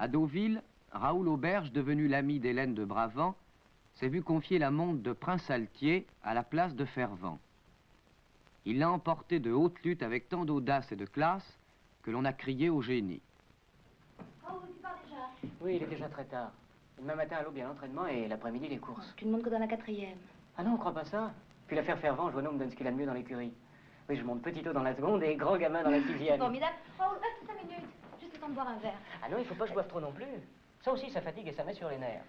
À Deauville, Raoul Auberge, devenu l'ami d'Hélène de Brabant, s'est vu confier la montre de Prince Altier à la place de Fervent. Il l'a emporté de haute lutte avec tant d'audace et de classe que l'on a crié au génie. Oh, tu pars déjà? Oui, il est déjà très tard. Demain matin à l'aube, il y a l'entraînement et l'après-midi, les courses. Tu ne montes que dans la 4e. Ah non, on croit pas ça. Puis l'affaire Fervent, Joanneau me donne ce qu'il a de mieux dans l'écurie. Oui, je monte petit taux dans la seconde et grand gamin dans la 6e. Formidable. Oh, reste 5 minutes. Juste le temps de boire un verre. Ah non, il faut pas que je boive trop non plus. Ça aussi, ça fatigue et ça met sur les nerfs.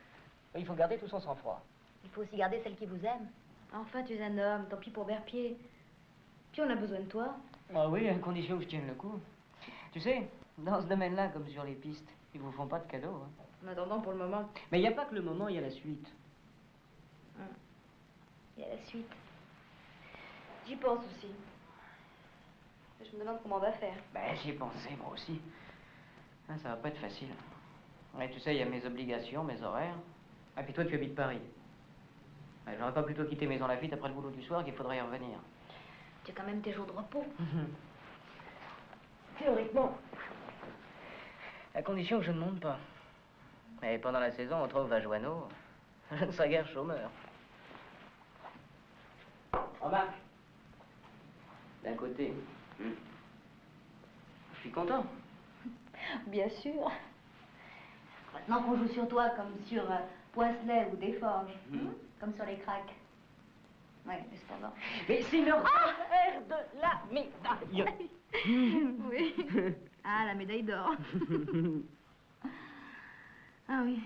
Il faut garder tout son sang-froid. Il faut aussi garder celle qui vous aime. Enfin, tu es un homme, tant pis pour Berpied. Puis on a besoin de toi. Ah oui, à condition que je tienne le coup. Tu sais, dans ce domaine-là, comme sur les pistes, ils vous font pas de cadeaux. Hein. En attendant, pour le moment... Mais il n'y a pas que le moment, il y a la suite. Il y a la suite. J'y pense aussi. Je me demande comment on va faire. Ben, j'y ai pensé, moi aussi. Ah, ça va pas être facile. Ouais, tu sais, il y a mes obligations, mes horaires. Ah, puis toi, tu habites Paris. Ouais, j'aurais pas plutôt quitté Maison Lafitte après le boulot du soir qu'il faudrait y revenir. Tu as quand même tes jours de repos. Théoriquement. À condition que je ne monte pas. Mais pendant la saison, on trouve à Joanneau. Je ne serai guère chômeur. Remarque. D'un côté. Je suis content. Bien sûr. Maintenant qu'on joue sur toi comme sur Poincelet ou Desforges, comme sur les cracks. Oui, mais cependant. Mais c'est le revers de la médaille. Oui. Ah, la médaille d'or. Ah oui.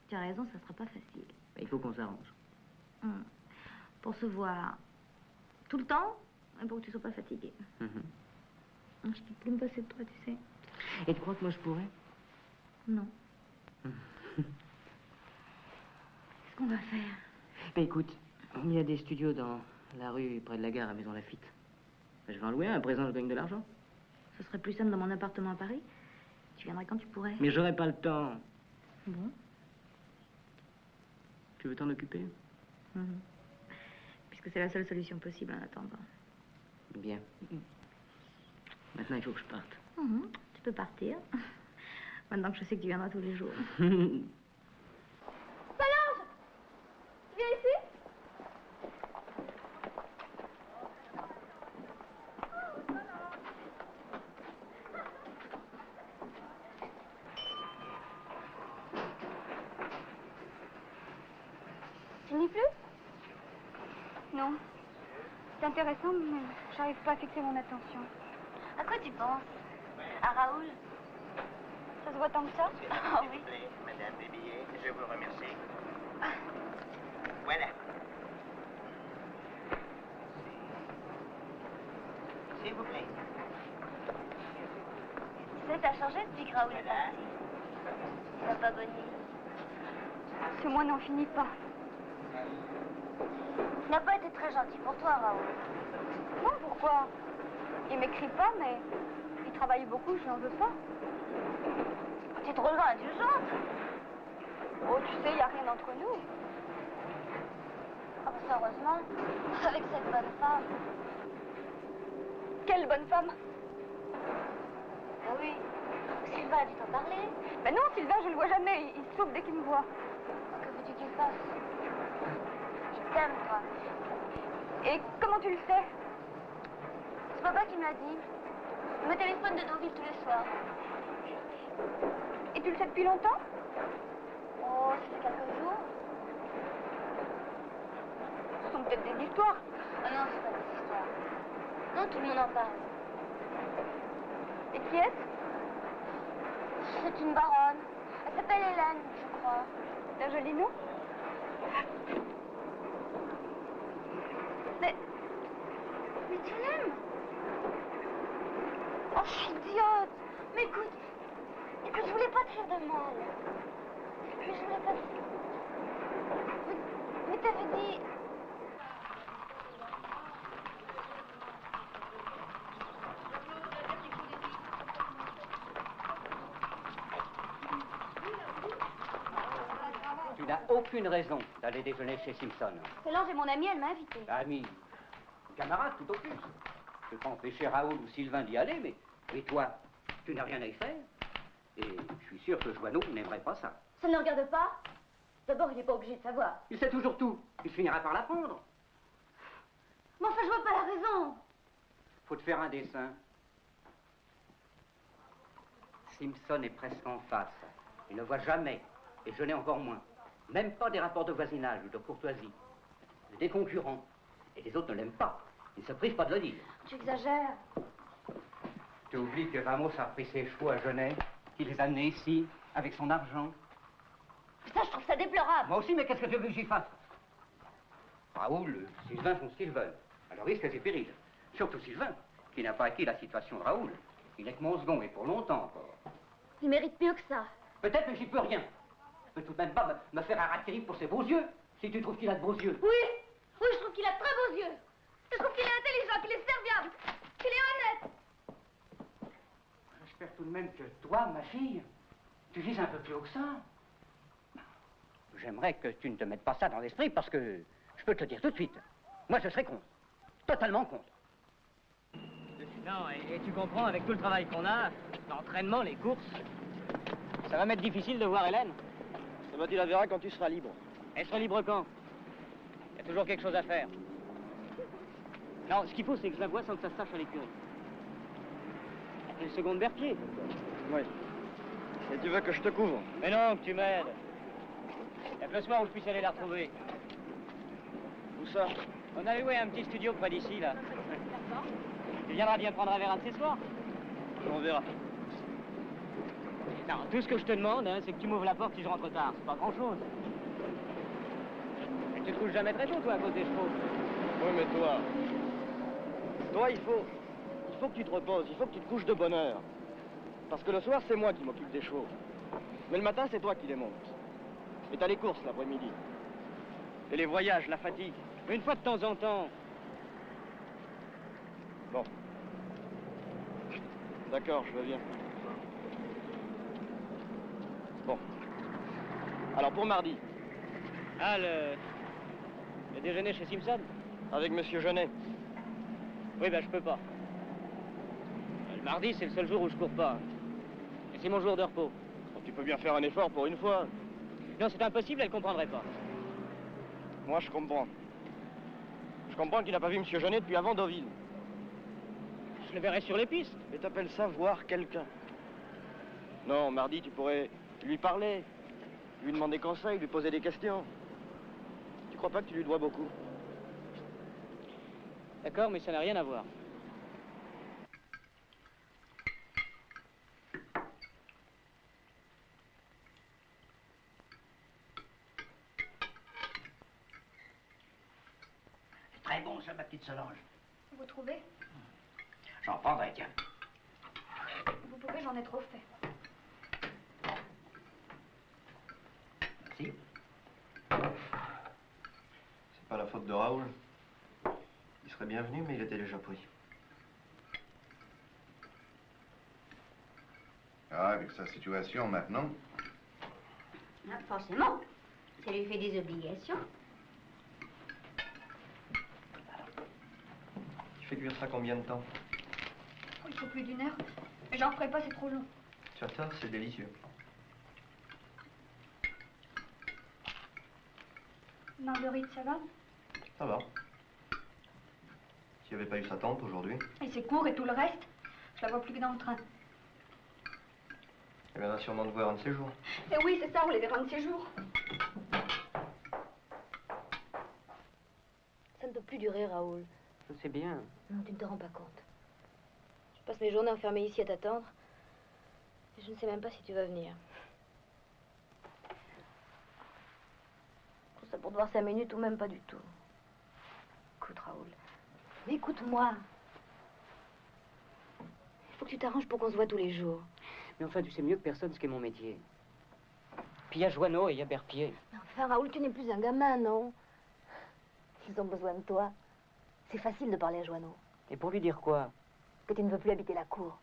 Tu as raison, ça sera pas facile. Il faut qu'on s'arrange. Pour se voir tout le temps, et pour que tu sois pas fatigué. Je peux plus me passer de toi, tu sais. Et tu crois que moi je pourrais? Non. Qu'est-ce qu'on va faire? Ben écoute, il y a des studios dans la rue près de la gare à Maison Lafitte. Je vais en louer un, à présent je gagne de l'argent. Ce serait plus simple dans mon appartement à Paris. Tu viendrais quand tu pourrais. Mais j'aurai pas le temps. Bon. Tu veux t'en occuper? Puisque c'est la seule solution possible en attendant. Bien. Maintenant, il faut que je parte. Tu peux partir. Maintenant que je sais que tu viendras tous les jours. Solange! Tu viens ici? Tu n'y plus? Non. C'est intéressant, mais j'arrive pas à fixer mon attention. À quoi tu penses? À Raoul? Ça se voit tant que ça? Ah oui. Madame des billets, je vous remercie. Voilà. S'il vous plaît. Tu sais, t'as changé depuis que Raoul est parti. Il n'a pas bonne nuit. Ce mois n'en finit pas. Il n'a pas été très gentil pour toi, Raoul. Non, pourquoi? Il m'écrit pas, mais il travaille beaucoup, je n'en veux pas. Tu es drôlement indulgente. Oh, tu sais, il n'y a rien entre nous. Oh, ça, heureusement, avec cette bonne femme. Quelle bonne femme? Ah oui, Sylvain a dû t'en parler. Mais non, Sylvain, je le vois jamais. Il se sauve dès qu'il me voit. Que veux-tu qu'il fasse? Je t'aime, toi. Et comment tu le sais? C'est papa qui me l'a dit. Il me téléphone de Deauville tous les soirs. Et tu le sais depuis longtemps? Oh, ça fait quelques jours. Ce sont peut-être des histoires. Ah non, c'est pas des histoires. Non, tout le monde en parle. Et qui est-ce? C'est une baronne. Elle s'appelle Hélène, je crois. C'est un joli nom. Mais tu l'aimes? Oh, je suis idiote. Mais écoute, je voulais pas te faire de mal. Mais je voulais pas te... Mais t'avais dit... Tu n'as aucune raison d'aller déjeuner chez Simpson. Solange est mon amie, elle m'a invitée. Ami, camarade tout au plus. Je peux pas empêcher Raoul ou Sylvain d'y aller, mais... Et toi, tu n'as rien à y faire. Et je suis sûr que Joanneau n'aimerait pas ça. Ça ne le regarde pas? D'abord, il n'est pas obligé de savoir. Il sait toujours tout. Il finira par l'apprendre. Mais enfin, je vois pas la raison. Faut te faire un dessin. Simpson est presque en face. Il ne voit jamais, et je n'ai encore moins. Même pas des rapports de voisinage ou de courtoisie. Des concurrents. Et les autres ne l'aiment pas. Ils ne se privent pas de le dire. Tu exagères. Tu oublies que Vamos a pris ses chevaux à Genève, qu'il les a amenés ici, avec son argent. Ça, je trouve ça déplorable. Moi aussi, mais qu'est-ce que tu veux que j'y fasse? Raoul, Sylvain font ce qu'ils veulent. Alors risque et péril. Surtout Sylvain, qui n'a pas acquis la situation de Raoul. Il est que mon second, et pour longtemps encore. Il mérite mieux que ça. Peut-être, mais j'y peux rien. Je peux tout de même pas me faire un rat terrible pour ses beaux yeux, si tu trouves qu'il a de beaux yeux. Oui, oui, je trouve qu'il a de très beaux yeux. Je trouve qu'il est intelligent, qu'il est serviable, qu'il est honnête. J'espère tout de même que toi, ma fille, tu vises un peu plus haut que ça. J'aimerais que tu ne te mettes pas ça dans l'esprit, parce que je peux te le dire tout de suite. Moi, je serais contre. Totalement contre. Non, et tu comprends, avec tout le travail qu'on a, l'entraînement, les courses, ça va m'être difficile de voir Hélène. Eh ben, tu la verras quand tu seras libre. Elle sera libre quand? Il y a toujours quelque chose à faire. Non, ce qu'il faut, c'est que je la voie sans que ça se sache à l'écurie. Une seconde berpied. Oui. Et tu veux que je te couvre? Mais non, que tu m'aides. Il y a que le soir où je puisse aller la retrouver. Où ça? On a loué un petit studio près d'ici, là. Tu viendras bien prendre un verre un de ces soirs? On verra. Non, tout ce que je te demande, hein, c'est que tu m'ouvres la porte si je rentre tard. C'est pas grand-chose. Et tu te couches jamais très tôt, toi, à cause des chevaux. Oui, mais toi, il faut que tu te reposes, il faut que tu te couches de bonne heure. Parce que le soir, c'est moi qui m'occupe des chevaux. Mais le matin, c'est toi qui les montes. Et t'as les courses l'après-midi. Et les voyages, la fatigue. Une fois de temps en temps. Bon. D'accord, je veux bien. Bon. Alors, pour mardi, Ah, le déjeuner chez Simpson? avec Monsieur Genet. Oui, ben, je peux pas. Le mardi, c'est le seul jour où je cours pas. Et c'est mon jour de repos. Bon, tu peux bien faire un effort pour une fois. Non, c'est impossible, elle comprendrait pas. Moi, je comprends. Je comprends qu'il n'a pas vu Monsieur Genet depuis avant Deauville. Je le verrai sur les pistes. Et t'appelles ça voir quelqu'un? Non, mardi, tu pourrais lui parler, lui demander conseil, lui poser des questions. Tu crois pas que tu lui dois beaucoup? D'accord, mais ça n'a rien à voir. C'est très bon, ça, ma petite Solange. Vous trouvez? J'en prendrai, tiens. Vous pouvez, j'en ai trop fait. Merci. C'est pas la faute de Raoul. Il serait bienvenu, mais il était déjà pris. Ah, avec sa situation maintenant. Ah, forcément. Ça lui fait des obligations. Tu fais cuire ça combien de temps? Oh, il faut plus d'1 heure. Mais j'en ferai pas, c'est trop long. Tu as tort, c'est délicieux. Marguerite, ça va? Ça va. S'il n'y avait pas eu sa tante aujourd'hui, Et c'est court et tout le reste, je la vois plus que dans le train. elle viendra sûrement te voir un de ces jours. Et oui, c'est ça, on les verra un de ces jours. Ça ne peut plus durer, Raoul. Je sais bien. Non, tu ne te rends pas compte. Je passe mes journées enfermée ici à t'attendre. Et je ne sais même pas si tu vas venir. Tout ça pour te voir 5 minutes ou même pas du tout. Écoute, Raoul. Mais écoute-moi. Il faut que tu t'arranges pour qu'on se voit tous les jours. Mais enfin, tu sais mieux que personne ce qu'est mon métier. Puis il y a Joanneau et il y a Berpied. Mais enfin, Raoul, tu n'es plus un gamin, non? Ils ont besoin de toi. C'est facile de parler à Joanneau. Et pour lui dire quoi? Que tu ne veux plus habiter la cour.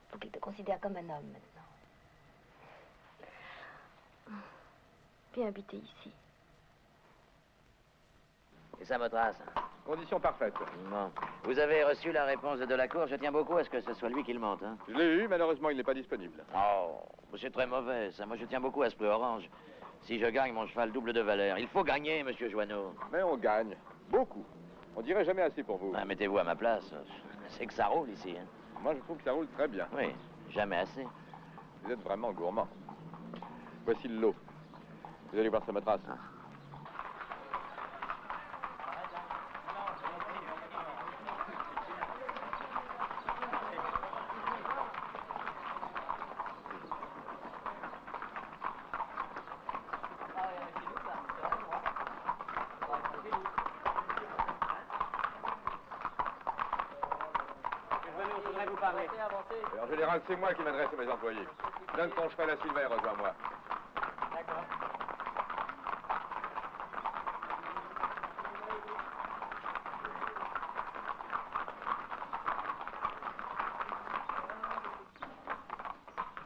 Il faut qu'il te considère comme un homme maintenant. Viens habiter ici. C'est ça votre race, hein? Condition parfaite. Bon. Vous avez reçu la réponse de Delacour. Je tiens beaucoup à ce que ce soit lui qui le monte. Hein. Je l'ai eu, malheureusement, il n'est pas disponible. Oh, c'est très mauvais, ça. Moi, je tiens beaucoup à ce prix orange. Si je gagne, mon cheval double de valeur. Il faut gagner, monsieur Joanneau. Mais on gagne. Beaucoup. On dirait jamais assez pour vous. Ah, mettez-vous à ma place. C'est que ça roule ici. Hein. Moi, je trouve que ça roule très bien. Oui, jamais assez. Vous êtes vraiment gourmand. Voici le lot. Vous allez voir sa matrace. Ah. Et en général, c'est moi qui m'adresse à mes employés. Donne ton cheval à Sylvain et rejoins-moi. D'accord.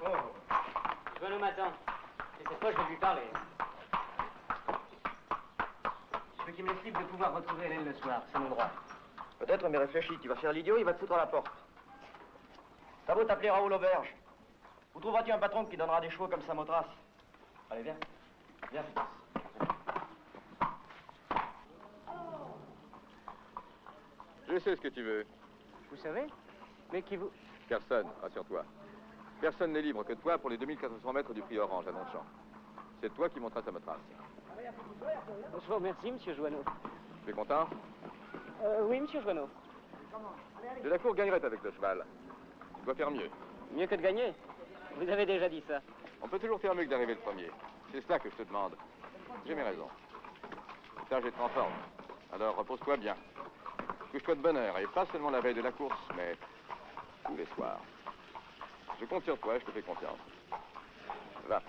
Oh, Joanneau m'attend. Et cette fois, je vais lui parler. Je veux qu'il me laisse libre de pouvoir retrouver Hélène le soir. C'est mon droit. Peut-être, mais réfléchis. Tu vas faire l'idiot, il va te foutre à la porte. T'as beau t'appeler Raoul Auberge. Où trouveras-tu un patron qui donnera des chevaux comme Samothrace? Allez, viens. Viens. Je sais ce que tu veux. Vous savez? Mais qui vous... Personne, rassure-toi. Personne n'est libre que toi pour les 2400 mètres du prix Orange à Longchamp. C'est toi qui monteras Samothrace. Je vous remercie, monsieur Joanneau. Tu es content? Oui, monsieur Joanneau. Delacour gagnerait avec le cheval. Tu dois faire mieux. Mieux que de gagner. Vous avez déjà dit ça. On peut toujours faire mieux que d'arriver le premier. C'est cela que je te demande. J'ai mes raisons. Ça, j'ai en forme. Alors, repose-toi bien. Couche-toi de bonne heure, et pas seulement la veille de la course, mais tous les soirs. Je compte sur toi et je te fais confiance. Va.